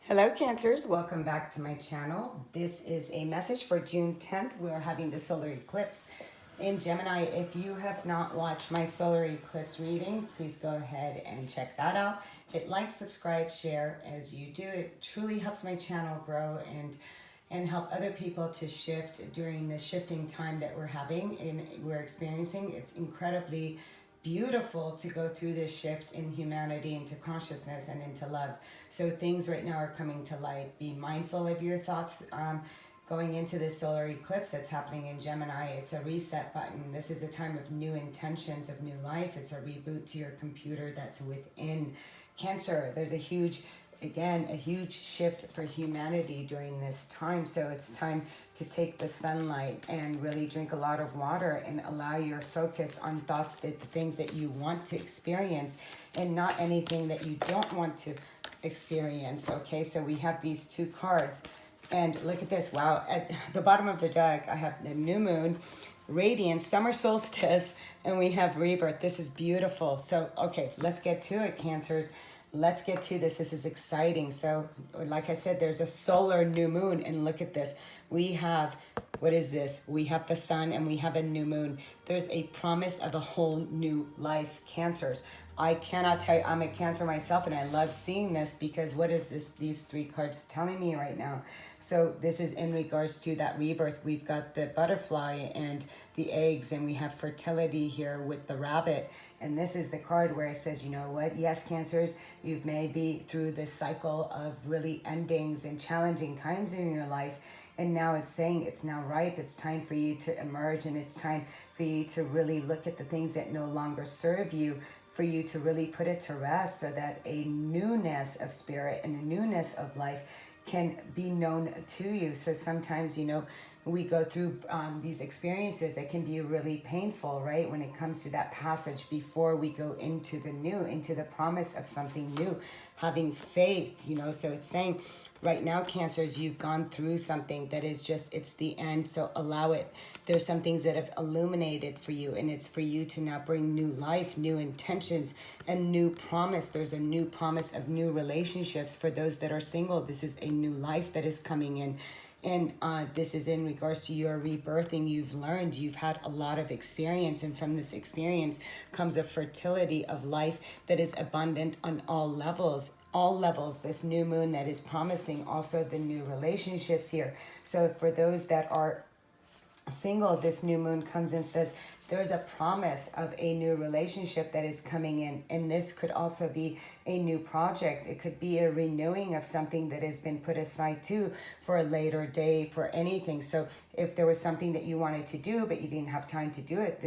Hello, Cancers. Welcome back to my channel. This is a message for June 10th. We're having the solar eclipse in Gemini. If you have not watched my solar eclipse reading, please go ahead and check that out. Hit like, subscribe, share as you do. It truly helps my channel grow and help other people to shift during this shifting time that we're having and we're experiencing. It's incredibly beautiful to go through this shift in humanity into consciousness and into love. So things right now are coming to light. Be mindful of your thoughts going into this solar eclipse that's happening in Gemini. It's a reset button. This is a time of new intentions, of new life. It's a reboot to your computer that's within Cancer. There's a huge shift for humanity during this time. So it's time to take the sunlight and really drink a lot of water and allow your focus on thoughts, that the things that you want to experience and not anything that you don't want to experience. Okay, so we have these two cards. And look at this. Wow. At the bottom of the deck, I have the new moon, radiance, summer solstice, and we have rebirth. This is beautiful. So, okay, let's get to it, Cancers. Let's get to this. This is exciting. So, like I said, there's a solar new moon, and look at this. We have, what is this? We have the sun and we have a new moon. There's a promise of a whole new life, Cancers. I cannot tell you, I'm a Cancer myself, and I love seeing this because what is this? These three cards telling me right now. So this is in regards to that rebirth. We've got the butterfly and the eggs, and we have fertility here with the rabbit. And this is the card where it says, you know what? Yes, Cancers, you've maybe through this cycle of really endings and challenging times in your life. And now it's saying it's now ripe. It's time for you to emerge, and it's time for you to really look at the things that no longer serve you, for you to really put it to rest so that a newness of spirit and a newness of life can be known to you. So sometimes, you know, we go through these experiences that can be really painful, right? When it comes to that passage before we go into the new, into the promise of something new, having faith, you know. So it's saying right now, Cancers, you've gone through something that is just, it's the end. So allow it. There's some things that have illuminated for you, and it's for you to now bring new life, new intentions, and new promise. There's a new promise of new relationships for those that are single. This is a new life that is coming in. And this is in regards to your rebirthing. You've learned, you've had a lot of experience, and from this experience comes a fertility of life that is abundant on all levels. All levels, this new moon that is promising also the new relationships here. So for those that are single, this new moon comes and says there's a promise of a new relationship that is coming in, and this could also be a new project. It could be a renewing of something that has been put aside too for a later day, for anything. So if there was something that you wanted to do but you didn't have time to do it,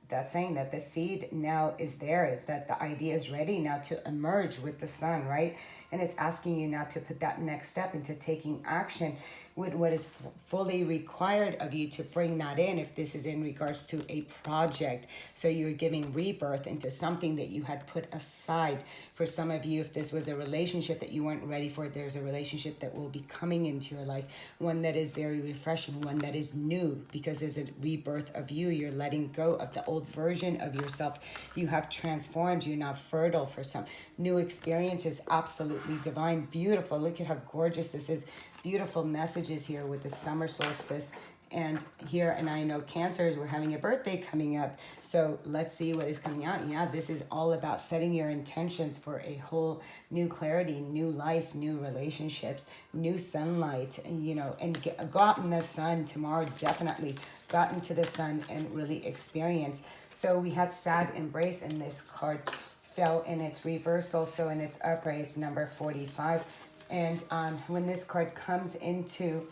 that's saying that the seed now is there. Is that the idea is ready now to emerge with the sun, right? And it's asking you now to put that next step into taking action with what is fully required of you to bring that in, if this is in regards to a project. So you're giving rebirth into something that you had put aside. For some of you, if this was a relationship that you weren't ready for, there's a relationship that will be coming into your life, one that is very refreshing, one that is new, because there's a rebirth of you. You're letting go of the old version of yourself. You have transformed. You're now fertile for some new experiences. Absolutely divine, beautiful. Look at how gorgeous this is. Beautiful messages here with the summer solstice. And here, and I know Cancers, we're having a birthday coming up. So let's see what is coming out. Yeah, this is all about setting your intentions for a whole new clarity, new life, new relationships, new sunlight, you know, and go out in the sun tomorrow. Definitely go out into the sun and really experience. So we had sad embrace, and this card fell in its reversal. So in its upright, it's number 45. And when this card comes into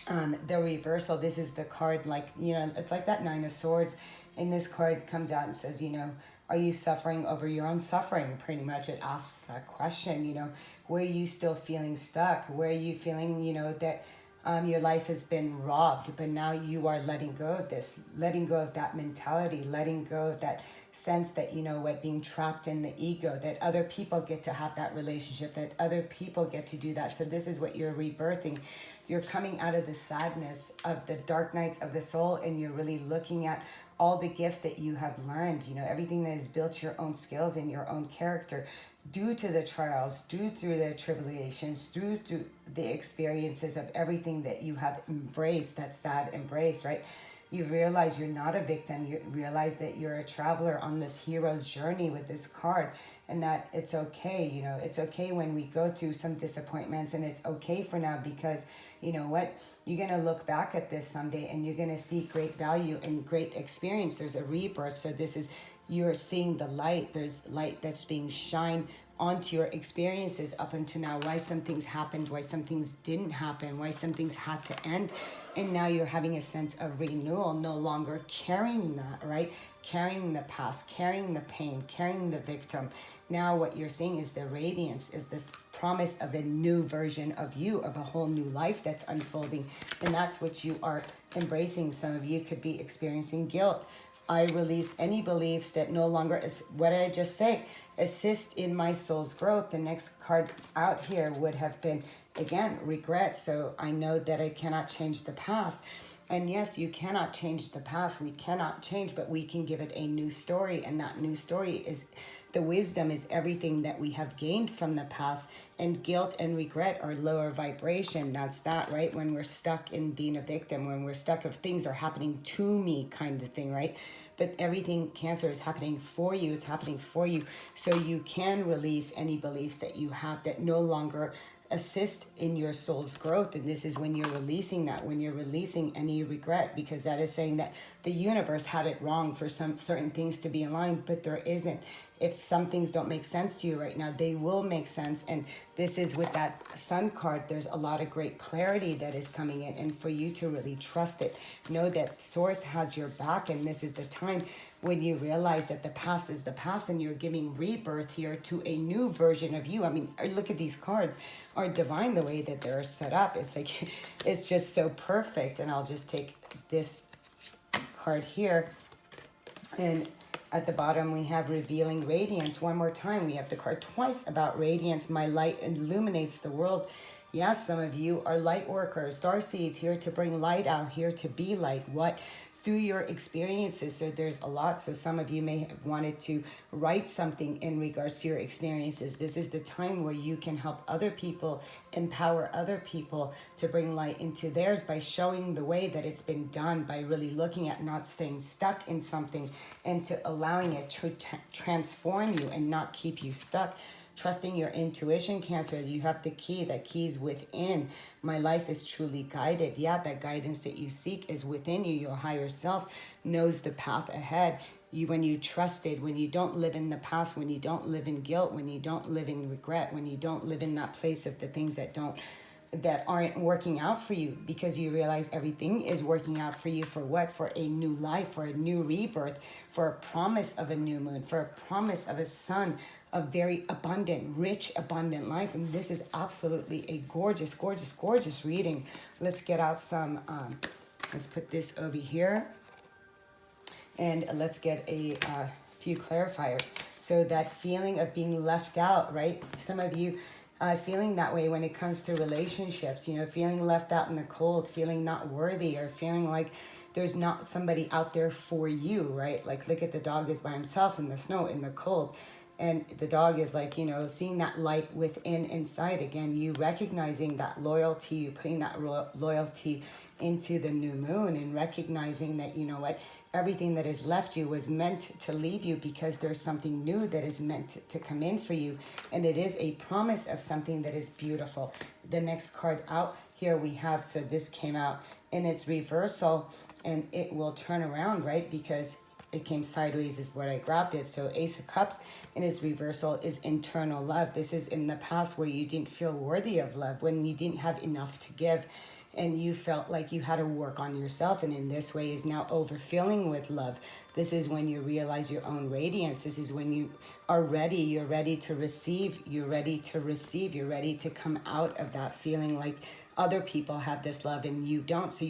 the reversal, this is the card, like, you know, it's like that Nine of Swords. And this card comes out and says, you know, are you suffering over your own suffering? Pretty much it asks that question, you know, where are you still feeling stuck? Where are you feeling, you know, that your life has been robbed, but now you are letting go of this, letting go of that mentality, letting go of that sense that, you know what, being trapped in the ego, that other people get to have that relationship, that other people get to do that. So this is what you're rebirthing. You're coming out of the sadness of the dark nights of the soul, and you're really looking at all the gifts that you have learned, you know, everything that has built your own skills and your own character. due to the trials, due through the tribulations, through the experiences of everything that you have embraced, that sad embrace, right? You realize you're not a victim. You realize that you're a traveler on this hero's journey with this card, and that it's okay. You know, it's okay when we go through some disappointments, and it's okay for now, because you know what? You're going to look back at this someday and you're going to see great value and great experience. There's a rebirth. So this is, you're seeing the light. There's light that's being shined onto your experiences up until now, why some things happened, why some things didn't happen, why some things had to end. And now you're having a sense of renewal, no longer carrying that, right? Carrying the past, carrying the pain, carrying the victim. Now what you're seeing is the radiance, is the promise of a new version of you, of a whole new life that's unfolding. And that's what you are embracing. Some of you could be experiencing guilt. I release any beliefs that no longer, is what did I just say? Assist in my soul's growth. The next card out here would have been, again, regret. So I know that I cannot change the past. And yes, you cannot change the past. We cannot change, but we can give it a new story. And that new story is, the wisdom is everything that we have gained from the past. And guilt and regret are lower vibration. That's that, right? When we're stuck in being a victim, when we're stuck of things are happening to me kind of thing, right? But everything, Cancer, is happening for you. It's happening for you. So you can release any beliefs that you have that no longer assist in your soul's growth. And this is when you're releasing that, when you're releasing any regret, because that is saying that the universe had it wrong for some certain things to be aligned, but there isn't. If some things don't make sense to you right now, they will make sense. And this is with that Sun card, there's a lot of great clarity that is coming in, and for you to really trust it. Know that Source has your back, and this is the time when you realize that the past is the past, and you're giving rebirth here to a new version of you. I mean, look at these cards, are divine the way that they're set up. It's like, it's just so perfect. And I'll just take this card here, and at the bottom we have revealing radiance. One more time, we have the card twice about radiance. My light illuminates the world. Yes, some of you are light workers, starseeds, here to bring light out, here to be light. What? Through your experiences. So there's a lot. So some of you may have wanted to write something in regards to your experiences. This is the time where you can help other people, empower other people to bring light into theirs by showing the way that it's been done, by really looking at not staying stuck in something, and to allowing it to transform you and not keep you stuck. Trusting your intuition, Cancer. You have the key. That key's within. My life is truly guided. Yeah, that guidance that you seek is within you. Your higher self knows the path ahead. When you trust it, when you don't live in the past, when you don't live in guilt, when you don't live in regret, when you don't live in that place of the things that aren't working out for you, because you realize everything is working out for you. For what? For a new life, for a new rebirth, for a promise of a new moon, for a promise of a sun, a very abundant, rich, abundant life. And this is absolutely a gorgeous, gorgeous, gorgeous reading. Let's get out some, let's put this over here, and let's get a few clarifiers. So that feeling of being left out, right? Some of you feeling that way when it comes to relationships, you know, feeling left out in the cold, feeling not worthy, or feeling like there's not somebody out there for you, right? Like, look at the dog is by himself in the snow, in the cold. And the dog is like, you know, seeing that light within, inside. Again, you recognizing that loyalty, you putting that loyalty into the new moon, and recognizing that, you know what, everything that has left you was meant to leave you, because there's something new that is meant to come in for you. And it is a promise of something that is beautiful. The next card out here we have, so this came out in its reversal, and it will turn around, right? Because it came sideways is what I grabbed it. So Ace of Cups in its reversal is internal love. This is in the past where you didn't feel worthy of love, when you didn't have enough to give, and you felt like you had to work on yourself, and in this way is now overfilling with love. This is when you realize your own radiance. This is when you are ready. You're ready to receive. You're ready to receive. You're ready to come out of that feeling like other people have this love and you don't. So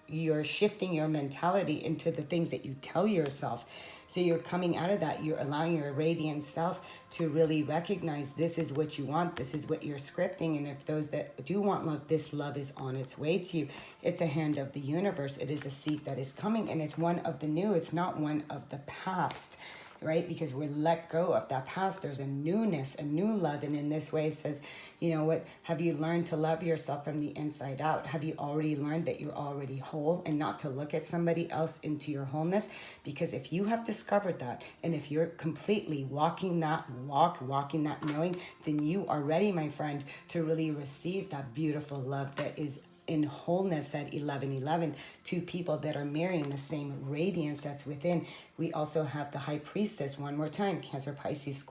you're shifting your mentality into the things that you tell yourself. So you're coming out of that. You're allowing your radiant self to really recognize this is what you want. This is what you're scripting. And if those that do want love, this love is on its way to you. It's a hand of the universe. It is a seat that is coming, and it's one of the new. It's not one of the past. right? Because we're let go of that past. There's a newness, a new love. And in this way, it says, you know what, have you learned to love yourself from the inside out? Have you already learned that you're already whole and not to look at somebody else into your wholeness? Because if you have discovered that, and if you're completely walking that walk, walking that knowing, then you are ready, my friend, to really receive that beautiful love that is in wholeness, that 1111, two people that are mirroring the same radiance that's within. We also have the high priestess, one more time, Cancer, Pisces,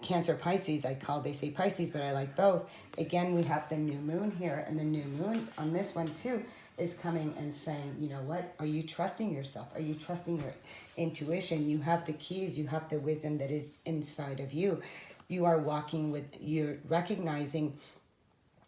Cancer, Pisces, they say Pisces, but I like both. Again, we have the new moon here, and the new moon on this one too is coming and saying, you know what, are you trusting yourself? Are you trusting your intuition? You have the keys, you have the wisdom that is inside of you. You are walking with, you're recognizing,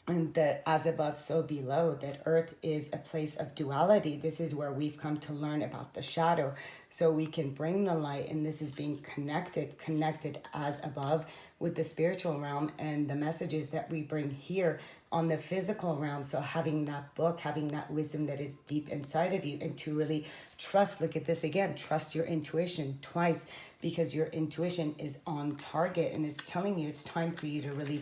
and that as above, so below, that earth is a place of duality. This is where we've come to learn about the shadow, so we can bring the light. And this is being connected as above with the spiritual realm and the messages that we bring here on the physical realm. So having that book, having that wisdom that is deep inside of you, and to really trust, look at this again, trust your intuition twice, because your intuition is on target and it's telling you it's time for you to really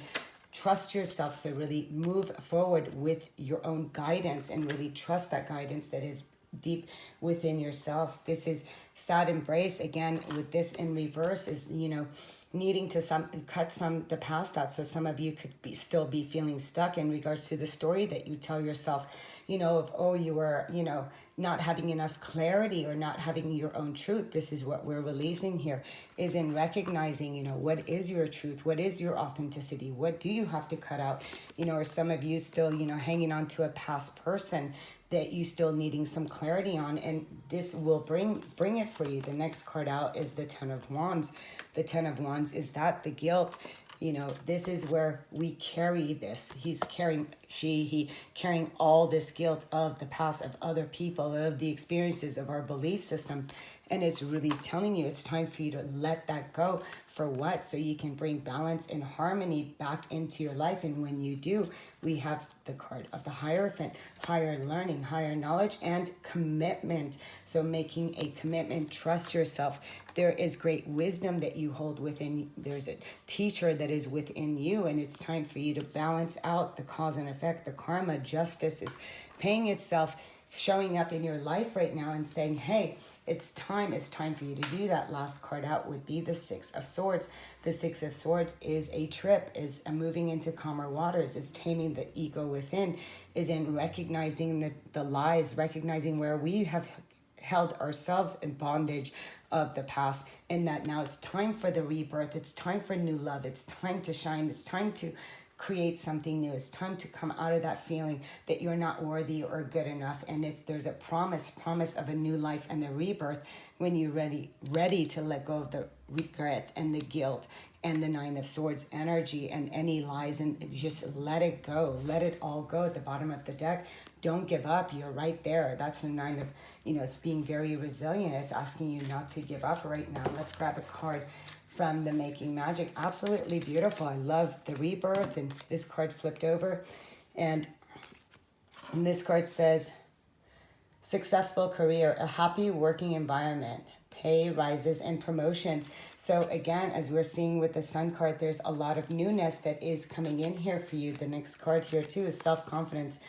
trust yourself. So really move forward with your own guidance and really trust that guidance that is deep within yourself. This is sad embrace again with this in reverse is, you know, needing to cut the past out. So some of you could still be feeling stuck in regards to the story that you tell yourself, you know, of, oh, you were, you know, not having enough clarity or not having your own truth. This is what we're releasing here, is in recognizing, you know, what is your truth? What is your authenticity? What do you have to cut out? You know, or some of you still, you know, hanging on to a past person that you still needing some clarity on, and this will bring it for you. The next card out is the Ten of Wands. The Ten of Wands is that the guilt. You know, this is where we carry this. He carrying all this guilt of the past, of other people, of the experiences, of our belief systems. And it's really telling you it's time for you to let that go. For what? So you can bring balance and harmony back into your life. And when you do, we have the card of the Hierophant, higher learning, higher knowledge, and commitment. So making a commitment, trust yourself. There is great wisdom that you hold within. There's a teacher that is within you, and it's time for you to balance out the cause and effect. The karma, justice is paying itself, showing up in your life right now and saying, hey, it's time for you to do that. Last card out would be the Six of Swords. The Six of Swords is a trip, is a moving into calmer waters, is taming the ego within, is in recognizing the lies, recognizing where we have held ourselves in bondage of the past, and that now it's time for the rebirth. It's time for new love. It's time to shine. It's time to create something new. It's time to come out of that feeling that you're not worthy or good enough. And there's a promise of a new life and a rebirth when you're ready to let go of the regret and the guilt and the Nine of Swords energy and any lies, and just let it go. Let it all go at the bottom of the deck. Don't give up. You're right there. That's the Nine of, you know, it's being very resilient. It's asking you not to give up right now. Let's grab a card from the Making Magic. Absolutely beautiful. I love the rebirth, and this card flipped over, and this card says successful career, a happy working environment, pay rises and promotions. So again, as we're seeing with the Sun card, there's a lot of newness that is coming in here for you. The next card here too is self-confidence.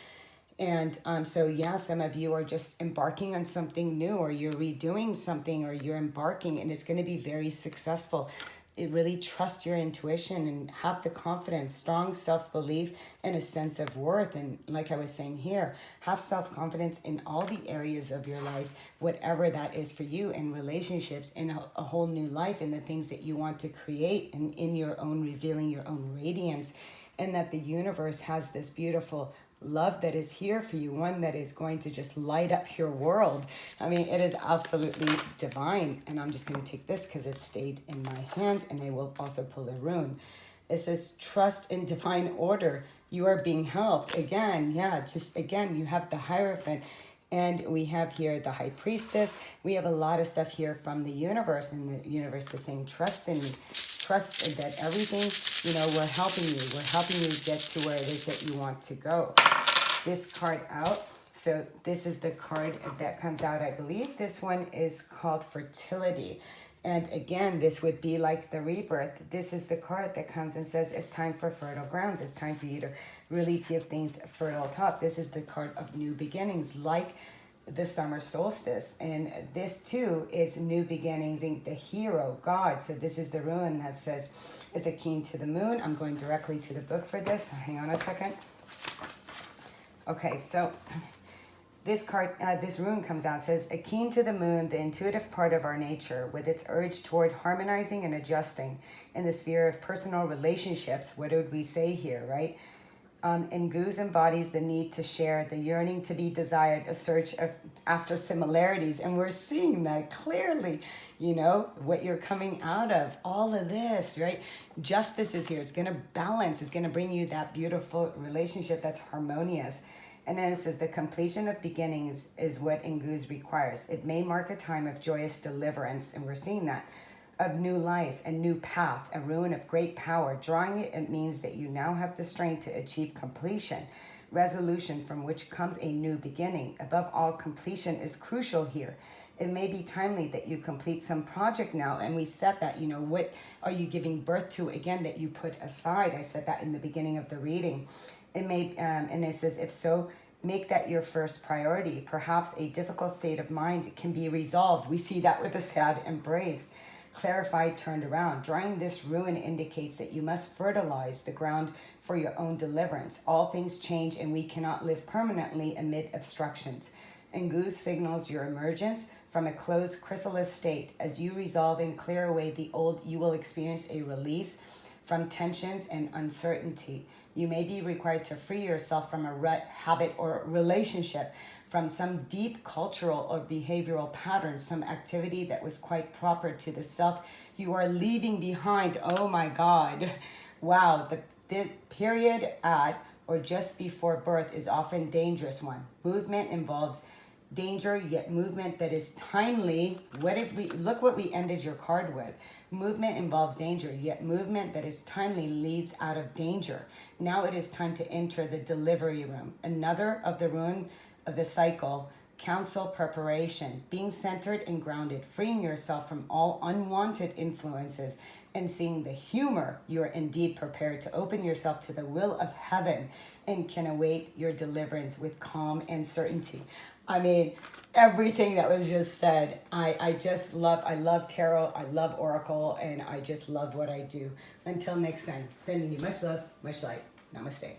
And so yeah, some of you are just embarking on something new, or you're redoing something, or you're embarking, and it's going to be very successful. It really trust your intuition and have the confidence, strong self-belief, and a sense of worth. And like I was saying here, have self-confidence in all the areas of your life, whatever that is for you, in relationships, in a whole new life, in the things that you want to create, and in your own revealing your own radiance. And that the universe has this beautiful love that is here for you, one that is going to just light up your world. I mean, it is absolutely divine. And I'm just going to take this because it stayed in my hand, and I will also pull a rune. It says, trust in divine order. You are being helped. Again, yeah, just again, you have the Hierophant. And we have here the High Priestess. We have a lot of stuff here from the universe, and the universe is saying, trust in me. Trust that everything, you know, we're helping you. We're helping you get to where it is that you want to go. This card out. So this is the card that comes out, I believe. This one is called Fertility. And again, this would be like the rebirth. This is the card that comes and says it's time for fertile grounds. It's time for you to really give things fertile top. This is the card of new beginnings, like the summer solstice. And this too is new beginnings in the hero, God. So this is the rune that says it's akin to the moon. I'm going directly to the book for this. Hang on a second. Okay, so this card, this rune comes out, says, akin to the moon, the intuitive part of our nature, with its urge toward harmonizing and adjusting in the sphere of personal relationships. What would we say here, right? And Goose embodies the need to share, the yearning to be desired, a search after similarities. And we're seeing that clearly, you know, what you're coming out of, all of this, right? Justice is here. It's going to balance. It's going to bring you that beautiful relationship that's harmonious. And then it says the completion of beginnings is what Ingus requires. It may mark a time of joyous deliverance, and we're seeing that, of new life and new path, a rune of great power. Drawing it, it means that you now have the strength to achieve completion, resolution from which comes a new beginning. Above all, completion is crucial here. It may be timely that you complete some project now, and we said that, you know, what are you giving birth to again that you put aside? I said that in the beginning of the reading. It may, and it says, if so, make that your first priority. Perhaps a difficult state of mind can be resolved. We see that with a sad embrace. Clarified, turned around. Drawing this rune indicates that you must fertilize the ground for your own deliverance. All things change, and we cannot live permanently amid obstructions. And Goose signals your emergence from a closed chrysalis state. As you resolve and clear away the old, you will experience a release from tensions and uncertainty. You may be required to free yourself from a rut, habit, or relationship, from some deep cultural or behavioral pattern, some activity that was quite proper to the self you are leaving behind. Oh my God. Wow. The period at or just before birth is often a dangerous one. Movement involves danger, yet movement that is timely. Look what we ended your card with. Movement involves danger, yet movement that is timely leads out of danger. Now it is time to enter the delivery room. Another of the rune of the cycle, counsel preparation, being centered and grounded, freeing yourself from all unwanted influences and seeing the humor. You are indeed prepared to open yourself to the will of heaven and can await your deliverance with calm and certainty. I mean, everything that was just said, I love tarot, I love oracle, and I just love what I do. Until next time, sending you much love, much light. Namaste.